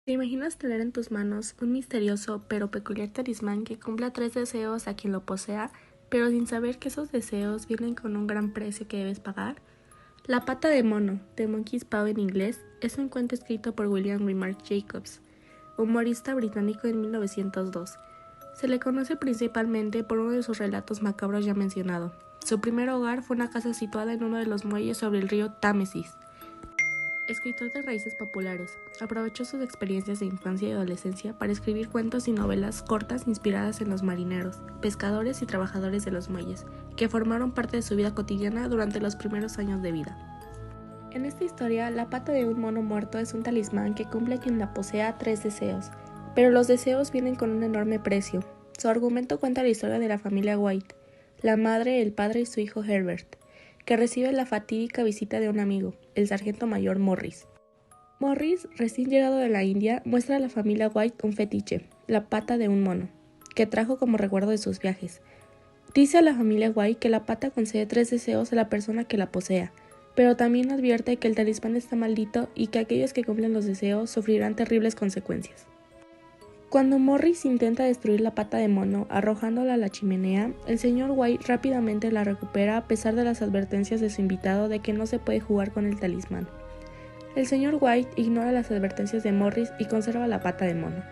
¿Te imaginas tener en tus manos un misterioso pero peculiar talismán que cumpla 3 deseos a quien lo posea, pero sin saber que esos deseos vienen con un gran precio que debes pagar? La pata de mono, The Monkey's Paw en inglés, es un cuento escrito por William Remark Jacobs, humorista británico en 1902. Se le conoce principalmente por uno de sus relatos macabros ya mencionado. Su primer hogar fue una casa situada en uno de los muelles sobre el río Támesis. Escritor de raíces populares, aprovechó sus experiencias de infancia y adolescencia para escribir cuentos y novelas cortas inspiradas en los marineros, pescadores y trabajadores de los muelles, que formaron parte de su vida cotidiana durante los primeros años de vida. En esta historia, la pata de un mono muerto es un talismán que cumple a quien la posea 3 deseos, pero los deseos vienen con un enorme precio. Su argumento cuenta la historia de la familia White, la madre, el padre y su hijo Herbert, que recibe la fatídica visita de un amigo, el sargento mayor Morris. Morris, recién llegado de la India, muestra a la familia White un fetiche, la pata de un mono, que trajo como recuerdo de sus viajes. Dice a la familia White que la pata concede 3 deseos a la persona que la posea, pero también advierte que el talismán está maldito y que aquellos que cumplen los deseos sufrirán terribles consecuencias. Cuando Morris intenta destruir la pata de mono arrojándola a la chimenea, el señor White rápidamente la recupera a pesar de las advertencias de su invitado de que no se puede jugar con el talismán. El señor White ignora las advertencias de Morris y conserva la pata de mono.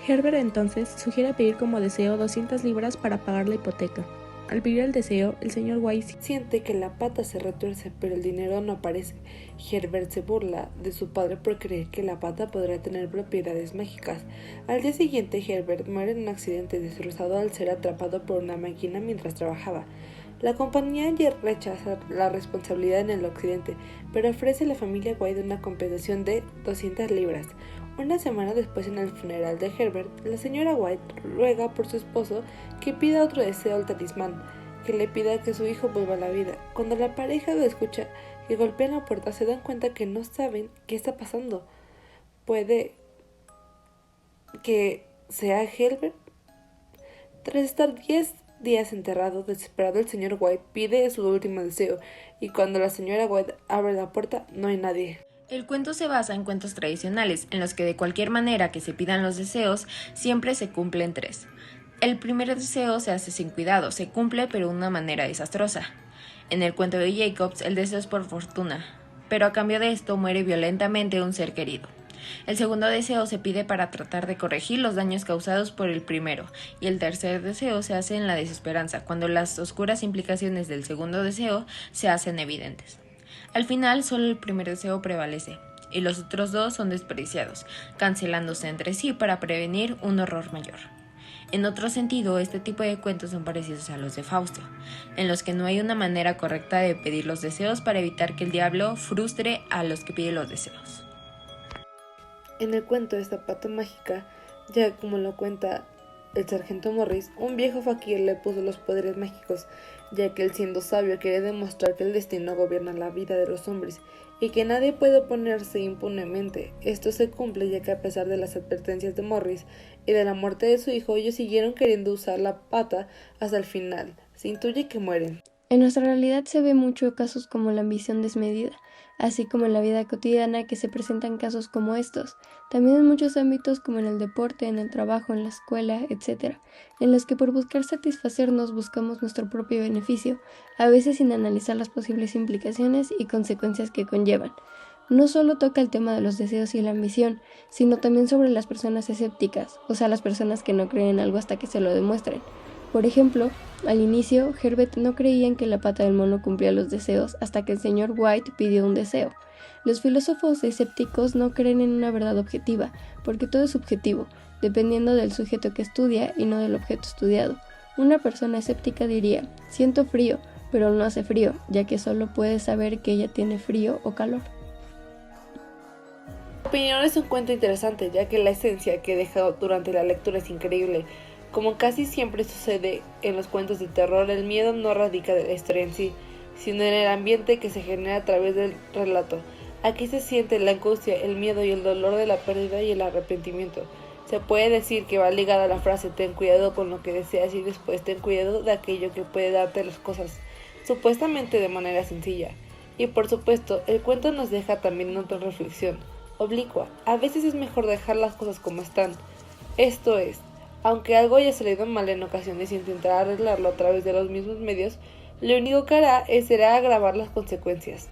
Herbert entonces sugiere pedir como deseo 200 libras para pagar la hipoteca. Al pedir el deseo, el señor White siente que la pata se retuerce, pero el dinero no aparece. Herbert se burla de su padre por creer que la pata podrá tener propiedades mágicas. Al día siguiente, Herbert muere en un accidente destrozado al ser atrapado por una máquina mientras trabajaba. La compañía rechaza la responsabilidad en el accidente, pero ofrece a la familia White una compensación de 200 libras. Una semana después, en el funeral de Herbert, la señora White ruega por su esposo que pida otro deseo al talismán, que le pida que su hijo vuelva a la vida. Cuando la pareja lo escucha que golpean la puerta, se dan cuenta que no saben qué está pasando. Puede que sea Herbert. Tras estar 10 días enterrado, desesperado, el señor White pide su último deseo, y cuando la señora White abre la puerta, no hay nadie. El cuento se basa en cuentos tradicionales, en los que de cualquier manera que se pidan los deseos, siempre se cumplen 3. El primer deseo se hace sin cuidado, se cumple pero de una manera desastrosa. En el cuento de Jacobs, el deseo es por fortuna, pero a cambio de esto muere violentamente un ser querido. El segundo deseo se pide para tratar de corregir los daños causados por el primero, y el tercer deseo se hace en la desesperanza, cuando las oscuras implicaciones del segundo deseo se hacen evidentes. Al final, solo el primer deseo prevalece, y los otros dos son desperdiciados, cancelándose entre sí para prevenir un horror mayor. En otro sentido, este tipo de cuentos son parecidos a los de Fausto, en los que no hay una manera correcta de pedir los deseos para evitar que el diablo frustre a los que piden los deseos. En el cuento esta pata mágica, ya como lo cuenta el sargento Morris, un viejo faquir le puso los poderes mágicos, ya que él, siendo sabio, quiere demostrar que el destino gobierna la vida de los hombres y que nadie puede oponerse impunemente. Esto se cumple, ya que a pesar de las advertencias de Morris y de la muerte de su hijo, ellos siguieron queriendo usar la pata hasta el final. Se intuye que mueren. En nuestra realidad se ve mucho casos como la ambición desmedida, así como en la vida cotidiana que se presentan casos como estos, también en muchos ámbitos como en el deporte, en el trabajo, en la escuela, etc., en los que por buscar satisfacernos buscamos nuestro propio beneficio, a veces sin analizar las posibles implicaciones y consecuencias que conllevan. No solo toca el tema de los deseos y la ambición, sino también sobre las personas escépticas, o sea, las personas que no creen en algo hasta que se lo demuestren. Por ejemplo, al inicio, Herbert no creía en que la pata del mono cumplía los deseos hasta que el señor White pidió un deseo. Los filósofos escépticos no creen en una verdad objetiva, porque todo es subjetivo, dependiendo del sujeto que estudia y no del objeto estudiado. Una persona escéptica diría, siento frío, pero no hace frío, ya que solo puede saber que ella tiene frío o calor. Mi opinión es un cuento interesante, ya que la esencia que deja durante la lectura es increíble. Como casi siempre sucede en los cuentos de terror, el miedo no radica de la historia en sí, sino en el ambiente que se genera a través del relato. Aquí se siente la angustia, el miedo y el dolor de la pérdida y el arrepentimiento. Se puede decir que va ligada a la frase ten cuidado con lo que deseas y después ten cuidado de aquello que puede darte las cosas, supuestamente de manera sencilla. Y por supuesto, el cuento nos deja también otra reflexión. oblicua. A veces es mejor dejar las cosas como están. Esto es, aunque algo haya salido mal en ocasiones y intentar arreglarlo a través de los mismos medios, lo único que hará será agravar las consecuencias.